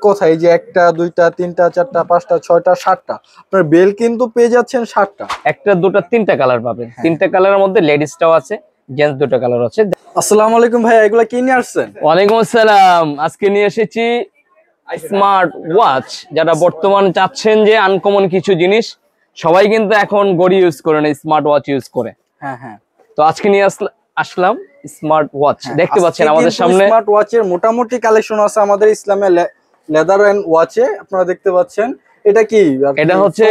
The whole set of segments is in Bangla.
কোথায় যে একটা দুইটা তিনটা চারটা পাঁচটা ছয়টা সাতটা আপনার বেল কিন্তু পেয়ে যাচ্ছেন 7টা। একটা দুটো তিনটা কালার পাবেন। তিনটা কালারের মধ্যে লেডিসটাও আছে, জেন্টস দুটো কালার আছে। আসসালামু আলাইকুম ভাইয়া, এগুলা কি নিয়ে আসছেন? ওয়ালাইকুম আসসালাম। আজকে নিয়ে এসেছি স্মার্ট ওয়াচ। যারা বর্তমান চাচ্ছেন যে আনকমন কিছু জিনিস, সবাই কিন্তু এখন ঘড়ি ইউজ করে না, স্মার্ট ওয়াচ ইউজ করে। হ্যাঁ হ্যাঁ, তো আজকে নিয়ে আসলাম স্মার্ট ওয়াচ। দেখতে পাচ্ছেন আমাদের সামনে স্মার্ট ওয়াচের মোটামুটি কালেকশন আছে আমাদের ইসলামে লেদার এন্ড ওয়াচে। আপনারা দেখতে পাচ্ছেন এটা কি, এটা হচ্ছে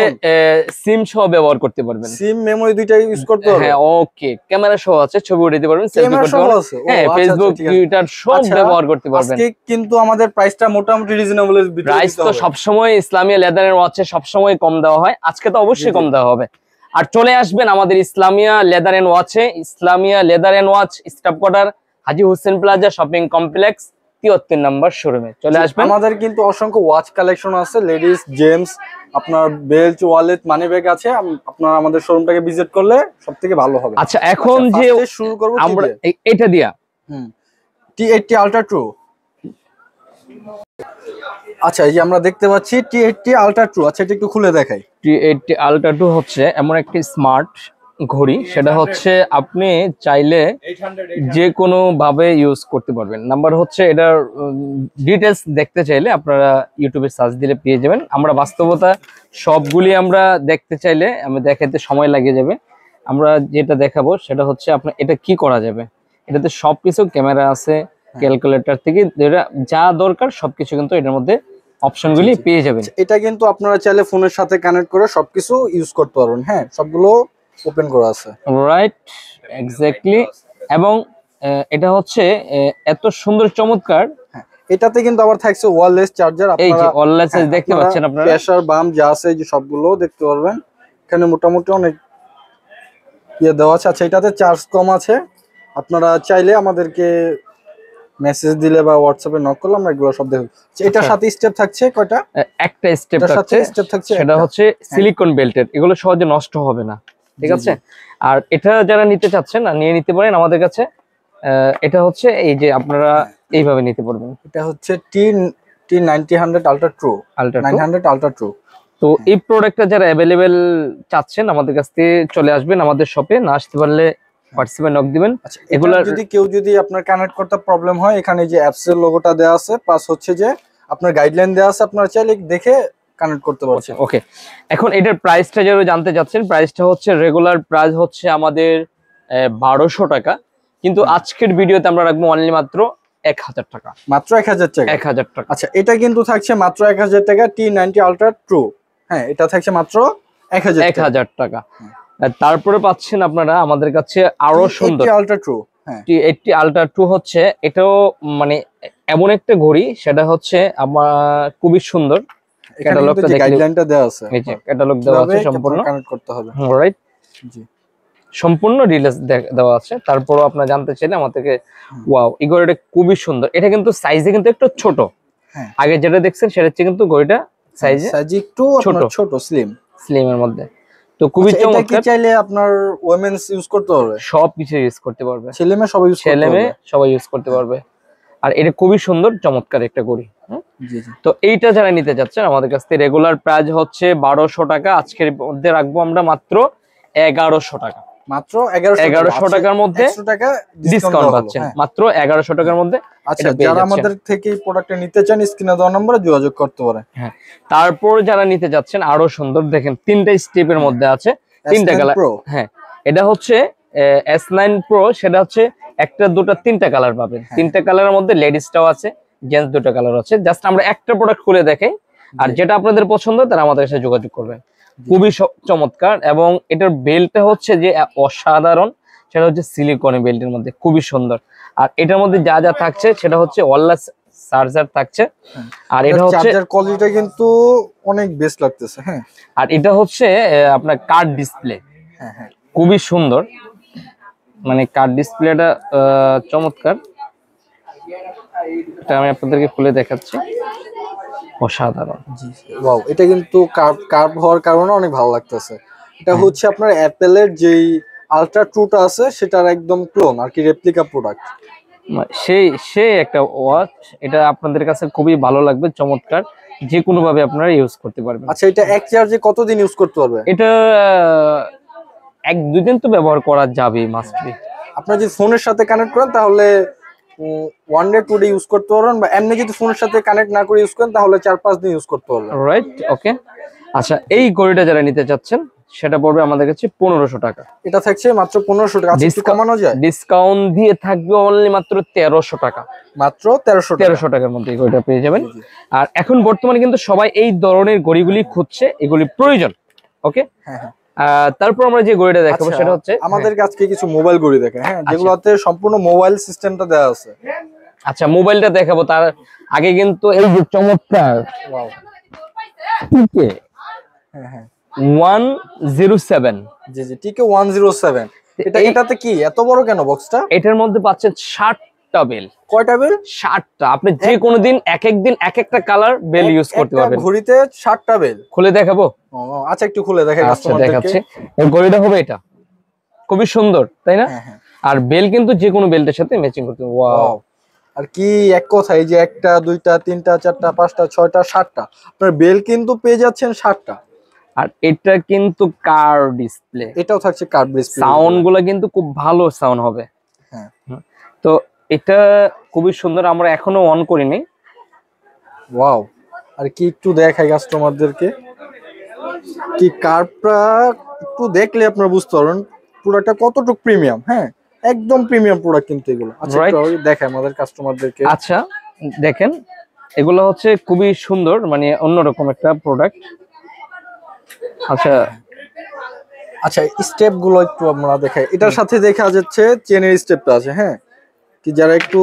সিম সহ ব্যবহার করতে পারবেন। সিম মেমরি দুইটা ইউজ করতে পারবেন। হ্যাঁ ওকে, ক্যামেরা সহ আছে, ছবি উঠাতে পারবেন, সেলফি করতে পারবেন। হ্যাঁ, ফেসবুক টুইটার সব ব্যবহার করতে পারবেন। আজকে কিন্তু আমাদের প্রাইসটা মোটামুটি রিজনেবল এর ভিতরে। প্রাইস তো সবসময় ইসলামিয়া লেদার এন্ড ওয়াচে সবসময় কম দেওয়া হয়, আজকে তো অবশ্যই কম দেওয়া হবে। আর চলে আসবেন আমাদের ইসলামিয়া লেদার এন্ড ওয়াচে। Islamia leather and watch, staff quarter, Haji Hossain plaza shopping complex, 73 number শোরুমে চলে আসবেন। আমাদের কিন্তু অসংখ্য ওয়াচ কালেকশন আছে, লেডিস, জেন্টস, আপনার বেল্ট, ওয়ালেট, মানি ব্যাগ আছে। আপনারা আমাদের শোরুমটাকে ভিজিট করলে সবথেকে ভালো হবে। আচ্ছা, এখন যে শুরু করব আমরা এটা দিয়া T80 Ultra 2। আচ্ছা, এই যে আমরা দেখতে পাচ্ছি T80 Ultra 2। আচ্ছা, এটা একটু খুলে দেখাই। T80 Ultra 2 হচ্ছে এমন একটি স্মার্ট ঘড়ি, সেটা হচ্ছে আপনি চাইলে যে কোনো ভাবে ইউজ করতে পারবেন। নাম্বার হচ্ছে এটার ডিটেলস দেখতে চাইলে আপনারা ইউটিউবে সার্চ দিলে পেয়ে যাবেন। আমরা বাস্তবতা সবগুলি আমরা দেখতে চাইলে আমি দেখাতে সময় লাগিয়ে যাবে। আমরা যেটা দেখাবো সেটা হচ্ছে আপনার এটা কি করা যাবে। এটাতে সবকিছু ক্যামেরা আছে, ক্যালকুলেটর থেকে যা দরকার সবকিছু কিন্তু এটার মধ্যে অপশনগুলি পেয়ে যাবেন। এটা কিন্তু আপনারা চাইলে ফোনের সাথে কানেক্ট করে সবকিছু ইউজ করতে পারবেন। হ্যাঁ, সবগুলো ওপেন করা আছে। Right, exactly. এবং এটা হচ্ছে এত সুন্দর চমৎকার। এটাতে কিন্তু আবার থাকছে ওয়্যারলেস চার্জার। এই যে ওয়্যারলেস দেখতে পাচ্ছেন আপনারা, প্রেসার বাম যা আছে এই যে সবগুলো দেখতে পারবেন। এখানে মোটামুটি অনেক দেওয়া আছে। আচ্ছা, এটাতে চার্জ কম আছে। আপনারা চাইলে আমাদেরকে মেসেজ দিলে বা হোয়াটসঅ্যাপে নক করলে আমরা এগুলো সব দেখব। এটার সাথে স্টেপ থাকছে কয়টা? একটা স্টেপ থাকছে, সেটা হচ্ছে সিলিকন বেল্টের। এগুলো সহজে নষ্ট হবে না, ঠিক আছে? আর এটা যারা নিতে চাচ্ছেন নিয়ে নিতে পারেন আমাদের কাছে। এটা হচ্ছে এই যে আপনারা এইভাবে নিতে পারবেন। এটা হচ্ছে T90 Ultra 2, 900 Ultra 2। তো এই প্রোডাক্টটা যারা অ্যাভেলেবেল চাচ্ছেন আমাদের কাছ থেকে চলে আসবেন আমাদের শপে। না আসতে পারলে হোয়াটসঅ্যাপে নক দিবেন। এগুলা যদি আপনার কানেক্ট করতে প্রবলেম হয়, এখানে যে অ্যাপস এর লোগোটা দেওয়া আছে, প্লাস হচ্ছে যে আপনার গাইডলাইন দেওয়া আছে, আপনারা চাইলে দেখে কানেক্ট করতে পারছেন। ওকে, এখন এটার প্রাইসটা যারা জানতে চাচ্ছেন, প্রাইসটা হচ্ছে রেগুলার প্রাইস হচ্ছে আমাদের 1200 টাকা, কিন্তু আজকের ভিডিওতে আমরা রাখবো অনলি মাত্র 1000 টাকা। মাত্র 1000 টাকা? 1000 টাকা। আচ্ছা, এটা কিন্তু থাকছে মাত্র 1000 টাকা। T90 Ultra 2, হ্যাঁ, এটা থাকছে মাত্র 1000 টাকা। তারপরে পাচ্ছেন আপনারা আমাদের কাছে আরো সুন্দর Ultra 2। হ্যাঁ, T80 Ultra 2 হচ্ছে এটাও মানে এমন একটা ঘড়ি, সেটা হচ্ছে আমার খুবই সুন্দর। ক্যাটালগটা দেখে গাইডলাইনটা দেওয়া আছে, এই যে ক্যাটালগ দেওয়া আছে, সম্পূর্ণ কানেক্ট করতে হবে। রাইট, জি, সম্পূর্ণ ডিটেইলস দেওয়া আছে। তারপরও আপনারা জানতে চাইলে আমাদেরকে। ওয়াও, এই ঘড়িটা খুবই সুন্দর। এটা কিন্তু সাইজে কিন্তু একটু ছোট। হ্যাঁ, আগে যেটা দেখছেন সেটা হচ্ছে কিন্তু ঘড়িটা সাইজে একটু ছোট, স্লিম এর মধ্যে। তো খুবই চমৎকার। এটা কি চাইলে আপনার ওমেন্স ইউজ করতে পারবে? সব কিছু ইউজ করতে পারবে, ছেলে মেয়ে সবাই ইউজ করতে পারবে। আর এটা খুবই সুন্দর চমৎকার একটা ঘড়ি। তো এইটা যারা নিতে যাচ্ছেন আমাদের কাছ থেকে রেগুলার প্রাইস হচ্ছে 1200 টাকা। আজকের মধ্যে রাখবো আমরা মাত্র 1100 টাকা। মাত্র 1100 টাকার মধ্যে ডিসকাউন্ট পাচ্ছেন, মাত্র 1100 টাকার মধ্যে। আচ্ছা, যারা আমাদের থেকে এই প্রোডাক্টটা নিতে চান স্ক্রিনে দেওয়া নম্বরে যোগাযোগ করতে পারেন। হ্যাঁ, তারপর যারা নিতে যাচ্ছেন আরো সুন্দর, দেখেন তিনটা স্টেপের মধ্যে আছে, তিনটা কালার। হ্যাঁ, এটা হচ্ছে S9 Pro, সেটা হচ্ছে একটা দুটা তিনটা কালার পাবেন। তিনটা কালারের মধ্যে লেডিসটাও আছে, জেন্টস দুটো কালার আছে। জাস্ট আমরা একটা প্রোডাক্ট খুলে দেখাই, আর যেটা আপনাদের পছন্দ তারা আমাদের সাথে যোগাযোগ করবেন। খুবই চমৎকার। এবং এটার বেল্টটা হচ্ছে যে অসাধারণ, সেটা হচ্ছে সিলিকনের বেল্টের মধ্যে, খুবই সুন্দর। আর এটার মধ্যে যা যা থাকছে সেটা হচ্ছে ওয়্যারলেস চার্জার থাকছে। আর এটা হচ্ছে চার্জার কোয়ালিটিটা কিন্তু অনেক বেস্ট লাগতেছে। হ্যাঁ, আর এটা হচ্ছে আপনার কার্ড ডিসপ্লে। হ্যাঁ, খুবই সুন্দর, মানে কার্ড ডিসপ্লেটা চমৎকার। এটা আমি আপনাদেরকে খুলে দেখাচ্ছি, অসাধারণ। ওয়াও, এটা কিন্তু কার্ভ হওয়ার কারণে অনেক ভালো লাগতেছে। এটা হচ্ছে আপনার অ্যাপেলের যেই আলট্রা 2টা আছে সেটার একদম ক্লোন আর কি, রেপ্লিকা প্রোডাক্ট। সেই একটা ওয়াচ, এটা আপনাদের কাছে খুবই ভালো লাগবে, চমৎকার, যে কোনো ভাবে আপনারা ইউজ করতে পারবেন। আচ্ছা, এটা এক চার্জে কতদিন ইউজ করতে পারবে? এটা 1-2 দিন তো ব্যবহার করা যাবে, মাস্ট বি। আপনার যদি ফোনের সাথে কানেক্ট করেন তাহলে 1 ডে 2 ডে ইউজ করতে পারবেন, বা এমনি যদি ফোনের সাথে কানেক্ট না করে ইউজ করেন তাহলে 4-5 দিন ইউজ করতে পারবেন। রাইট, ওকে। আচ্ছা, এই ঘড়িটা যারা নিতে চাচ্ছেন সেটা পড়বে আমাদের কাছে 1500 টাকা। এটা থাকছে মাত্র 1500 টাকা। আচ্ছা, একটু কমানো যায়? ডিসকাউন্ট দিয়ে থাকবে অনলি মাত্র 1300 টাকা। মাত্র 1300 টাকার মধ্যে এই ঘড়িটা পেয়ে যাবেন। আর এখন বর্তমানে কিন্তু সবাই এই ধরনের ঘড়িগুলি খুঁজছে, এগুলি প্রয়োজন। ওকে, হ্যাঁ হ্যাঁ। তারপর আমরা যে ঘড়িটা দেখাবো সেটা হচ্ছে, আমাদের আজকে কিছু মোবাইল ঘড়ি দেখে, হ্যাঁ, যেগুলোতে সম্পূর্ণ মোবাইল সিস্টেমটা দেওয়া আছে। আচ্ছা, মোবাইলটা দেখাবো তার আগে কিন্তু এই যে চমৎকার ওয়াও, টিকে হ্যাঁ হ্যাঁ 107, জি জি, টিকে 107। এটাতে কি এত বড় কেন বক্সটা? এটার মধ্যে পাচ্ছেন 60টা বেল। কয়টা বেল? 60টা। আপনি যে কোনো দিন এক একটা কালার বেল ইউজ করতে পারবেন। ঘড়িতে 60টা বেল? খুলে দেখাবো? আচ্ছা, একটু খুলে দেখাই কাস্টমারদেরকে। দেখাচ্ছি। এই ঘড়িটা হবে এটা, খুবই সুন্দর, তাই না? আর বেল কিন্তু যে কোনো বেল্টের সাথে ম্যাচিং করতে। ওয়াও, আর কি এক কথায়, যে 1টা 2টা 3টা 4টা 5টা 6টা 7টা আপনার বেল কিন্তু পেয়ে যাচ্ছেন 7টা। আর এটা কিন্তু কার ডিসপ্লে, এটাও থাকছে কার ডিসপ্লে। সাউন্ড গুলো কিন্তু খুব ভালো সাউন্ড হবে। হ্যাঁ, তো এটা খুবই সুন্দর, আমরা এখনো অন করিনি। ওয়াও, আর কি একটু দেখাই কাস্টমারদেরকে, কি কার্ভটা একটু দেখলে আপনারা বুঝতে পারবেন পুরোটা কতটুকু প্রিমিয়াম। হ্যাঁ, একদম প্রিমিয়াম প্রোডাক্ট কিন্তু এগুলো। আচ্ছা, একটু দেখাই আমাদের কাস্টমারদেরকে। আচ্ছা, দেখেন, এগুলো হচ্ছে খুবই সুন্দর, মানে অন্যরকম একটা প্রোডাক্ট। আচ্ছা আচ্ছা, স্টেপ গুলো একটু আমরা দেখাই। এটার সাথে দেখা যাচ্ছে চেনের স্টেপটা আছে। হ্যাঁ, কি যারা একটু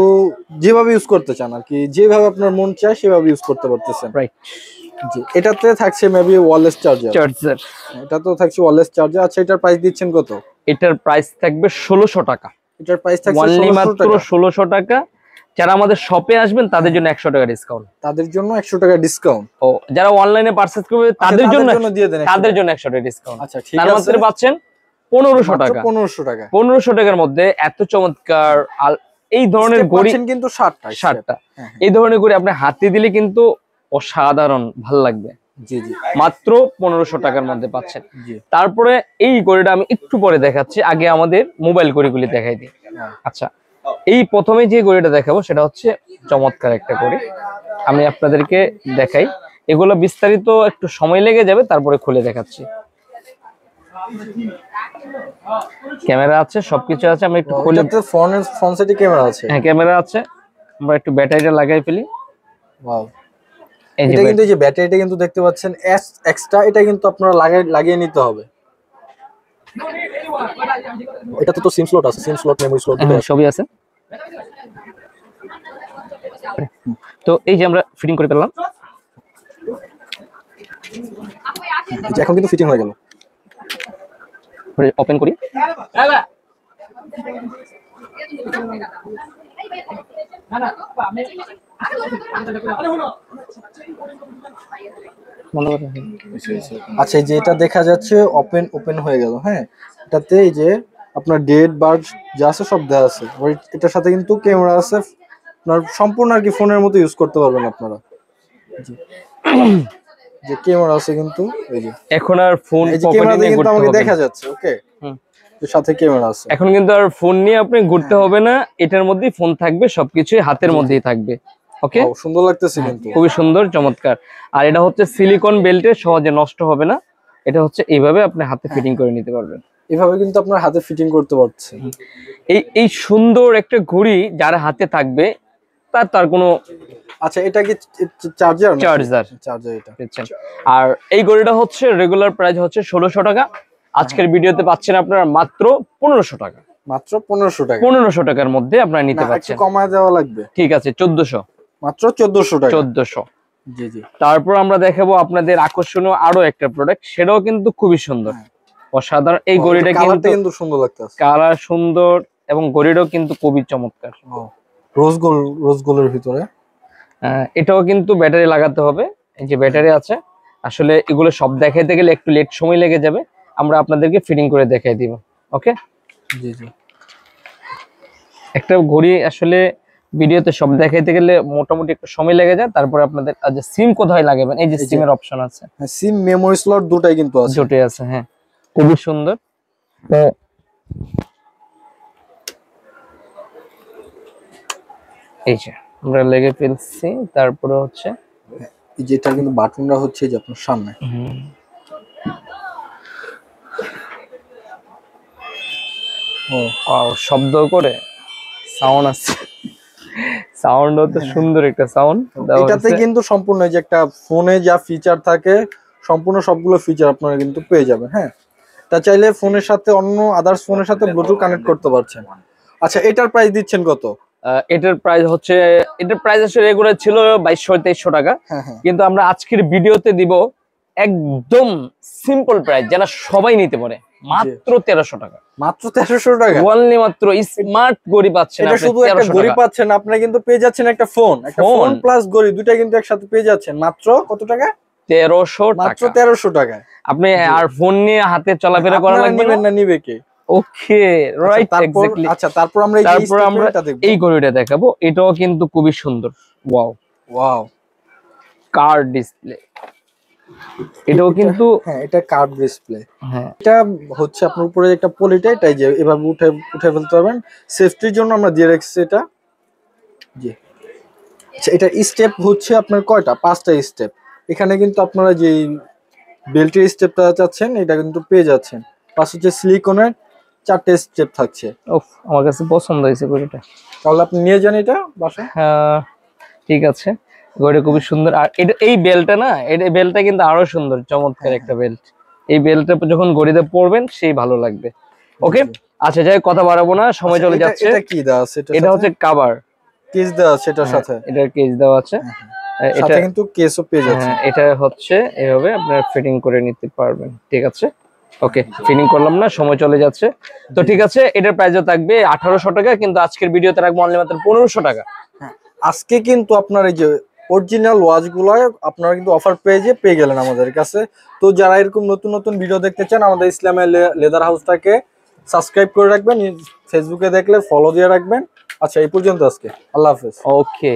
যেভাবে ইউজ করতে চান আর কি, যেভাবে আপনার মন চায় সেভাবে ইউজ করতে পারতেছেন। রাইট, জি। এটাতে থাকছে মেবি ওয়্যারলেস চার্জার। এটা তো থাকছে ওয়্যারলেস চার্জার। আচ্ছা, এটার প্রাইস দিচ্ছেন কত? এটার প্রাইস থাকবে 1600 টাকা। এটার প্রাইস থাকছে অনলি মাত্র 1600 টাকা। যারা আমাদের শপে আসবেন তাদের জন্য 100 টাকা ডিসকাউন্ট। তাদের জন্য 100 টাকা ডিসকাউন্ট। ও, যারা অনলাইনে পারচেজ করবে তাদের জন্য দিয়ে দেন, তাদের জন্য 100 টাকা ডিসকাউন্ট। আচ্ছা, ঠিক আছে। তার মধ্যে পাচ্ছেন 1500 টাকা। 1500 টাকা। 1500 টাকার মধ্যে এত চমৎকার এই ধরনের ঘড়ি কিন্তু 60টা। এই ধরনের ঘড়ি আপনি হাতে দিলে কিন্তু অসাধারণ ভাল লাগবে। জি জি, মাত্র 1500 টাকার মধ্যে পাচ্ছেন। তারপরে এই ঘড়িটা আমি একটু পরে দেখাচ্ছি, আগে আমাদের মোবাইল ঘড়িগুলি দেখাই দিই। আচ্ছা, এই প্রথমে যে ঘড়িটা দেখাবো সেটা হচ্ছে চমৎকার একটা ঘড়ি, আমি আপনাদেরকে দেখাই। এগুলো বিস্তারিত একটু সময় লেগে যাবে, তারপরে খুলে দেখাচ্ছি। ক্যামেরা আছে, সবকিছু আছে, আমি একটু খুলে। ফ্রন্ট সাইডে ক্যামেরা আছে? হ্যাঁ, ক্যামেরা আছে। আমরা একটু ব্যাটারিটা লাগাই ফেলি। ওয়াও, এটা কিন্তু এই যে ব্যাটারিটা কিন্তু দেখতে পাচ্ছেন এক্সট্রা, এটা কিন্তু আপনারা লাগিয়ে নিতে হবে। এটা তো সিম স্লট আছে, সিম স্লট, মেমরি স্লট সবই আছে। তো এই যে আমরা ফিটিং করে ফেললাম, এখন কিন্তু ফিটিং হয়ে গেল। ওপেন করি। আচ্ছা, এই যে এটা দেখা যাচ্ছে ওপেন হয়ে গেল। হ্যাঁ, এটাতে এই যে আপনার ডেট বার্ড যা আছে সব দেওয়া আছে। এটার সাথে কিন্তু ক্যামেরা আছে, আপনার সম্পূর্ণ আর কি ফোনের মতো ইউজ করতে পারবেন আপনারা। জি, যে ক্যামেরা আছে কিন্তু এই যে এখন আর ফোন ক্যামেরা দিয়ে কিন্তু আমাকে দেখা যাচ্ছে। ওকে, এর সাথে ক্যামেরা আছে। এখন কিন্তু আর ফোন নিয়ে আপনি ঘুরতে হবে না, এটার মধ্যেই ফোন থাকবে, সবকিছুই হাতের মধ্যেই থাকবে। ওকে, সুন্দর লাগতেছে কিন্তু, খুবই সুন্দর, চমৎকার। আর এটা হচ্ছে সিলিকন বেল্টে, সহজে নষ্ট হবে না। এটা হচ্ছে এইভাবে আপনি হাতে ফিটিং করে নিতে পারবেন। এভাবে কিন্তু আপনার হাতে ফিটিং করতে পারছেন। এই সুন্দর একটা ঘড়ি যার হাতে থাকবে তার কোনো। আচ্ছা, এটা কি চার্জার? এটা দেখছেন। আর এই ঘড়িটা হচ্ছে রেগুলার প্রাইস হচ্ছে 1600 টাকা। আজকের ভিডিওতে পাচ্ছেন আপনারা মাত্র 1500 টাকা। মাত্র 1500 টাকা। 1500 টাকার মধ্যে আপনারা নিতে পারছেন। একটু কমায় দেওয়া লাগবে। ঠিক আছে, 1400। মাত্র 1400 টাকা। 1400। জি জি। তারপর আমরা দেখাবো আপনাদের আকর্ষণীয় আরো একটা প্রোডাক্ট, সেটাও কিন্তু খুবই সুন্দর, অসাধারণ। এই ঘড়িটা কিন্তু সুন্দর লাগতেছে, কালার সুন্দর, এবং ঘড়িটাও কিন্তু খুবই চমৎকার। রোজ গোল্ডের ভিতরে। এটাও কিন্তু ব্যাটারি লাগাতে হবে, এই যে ব্যাটারি আছে। আসলে এগুলো সব দেখাইতে গেলে একটু লেট সময় লেগে যাবে, আমরা আপনাদেরকে ফিটিং করে দেখাই দিব। ওকে, জি জি। একটা ঘড়ি আসলে ভিডিওতে সব দেখাইতে গেলে মোটামুটি একটু সময় লেগে যায়, তারপরে আপনাদের যে সিম কোথায় লাগাবেন, এই যে সিমের অপশন আছে, সিম মেমোরি স্লট দুটাই কিন্তু আছে, জোটে আছে। হ্যাঁ, খুবই সুন্দর। তো এই যে আমরা লেগে ফেলছি, তারপরে হচ্ছে এই যেটা কিন্তু বাটনটা হচ্ছে যে আপনার সামনে। ও শব্দ করে সাউন্ড আছে, সাউন্ডও তো সুন্দর একটা সাউন্ড। এটাতে কিন্তু সম্পূর্ণ যে একটা ফোনে যা ফিচার থাকে সম্পূর্ণ সবগুলো ফিচার আপনারা কিন্তু পেয়ে যাবেন। হ্যাঁ, তা চাইলে ফোনের সাথে অন্য আদার্স ফোনের সাথে ব্লুটুথ কানেক্ট করতে পারছেন। আচ্ছা, এটার প্রাইস দিচ্ছেন কত? এটার প্রাইস হচ্ছে, এটার প্রাইস আসলে রেগুলার ছিল 2200-2300 টাকা, কিন্তু আমরা আজকের ভিডিওতে দিব একদম সিম্পল প্রাইস, যেটা সবাই নিতে পারে, মাত্র 1300 টাকা। মাত্র 1300 টাকা অনলি মাত্র স্মার্ট ঘড়ি পাচ্ছেন। এটা শুধু একটা ঘড়ি পাচ্ছেন, আপনি কিন্তু পেয়ে যাচ্ছেন একটা ফোন, একটা ফোন প্লাস ঘড়ি, দুটো কিন্তু একসাথে পেয়ে যাচ্ছেন মাত্র কত টাকা? 1300 টাকা। মাত্র 1300 টাকায় আপনি আর ফোন নিয়ে হাতে চলাফেরা করা লাগবে না। নিবে কে? ওকে, রাইট, এক্স্যাক্টলি। আচ্ছা, তারপর আমরা এই ঘড়িটা দেখাবো, এটাও কিন্তু খুবই সুন্দর। ওয়াও ওয়াও, কার্ড ডিসপ্লে, এটাও কিন্তু, হ্যাঁ এটা কার্ড ডিসপ্লে। হ্যাঁ, এটা হচ্ছে আপনার উপরে একটা পলিটা, এটাই যে এভাবে উঠে ফেলতে পারবেন, সেফটির জন্য আমরা দিয়ে রাখছি এটা। জি, আচ্ছা, এটা স্টেপ হচ্ছে আপনার কয়টা? 5টা স্টেপ। এখানে কিন্তু আপনারা যে বেল্টের স্টেপটা চাচ্ছেন এটা কিন্তু পেয়ে যাচ্ছেন, প্লাস হচ্ছে সিলিকনের 4টে স্টেপ থাকছে। ওফ, আমার কাছে পছন্দ হয়েছে ঘড়িটা। তাহলে আপনি নিয়ে যান এটা বাসায়। হ্যাঁ, ঠিক আছে, ঘড়িটা খুবই সুন্দর। আর এটা, এই বেলটা না, এই বেলটা কিন্তু আরো সুন্দর, চমৎকার একটা বেল্ট। এই বেলটা যখন ঘড়িতে পরবেন সেই ভালো লাগবে। ওকে, আচ্ছা, যাই কথা বাড়াবো না, সময় চলে যাচ্ছে। এটা কি দেওয়া আছে? এটা হচ্ছে কভার, কেস দেওয়া আছে এটার সাথে। এটার কেস দেওয়া আছে, এটা কিন্তু কেসও পেয়ে যাচ্ছে। এটা হচ্ছে এভাবে আপনারা ফিটিং করে নিতে পারবেন। ঠিক আছে, ওকে, ফিটিং করলাম না, সময় চলে যাচ্ছে। তো ঠিক আছে, এটার প্রাইসও থাকবে 1800 টাকা, কিন্তু আজকের ভিডিওতে রাখবো অনলি মাত্র 1500 টাকা। আজকে কিন্তু আপনার এই যে অরিজিনাল ওয়াচ গুলো আপনারা কিন্তু অফার পেয়ে গেলেন আমাদের কাছে। তো যারা এরকম নতুন নতুন ভিডিও দেখতে চান, আমাদের ইসলামের লেদার হাউসটাকে সাবস্ক্রাইব করে রাখবেন, ফেসবুকে দেখলে ফলো দিয়ে রাখবেন। আচ্ছা, এই পর্যন্ত আজকে, আল্লাহ হাফেজ। ওকে।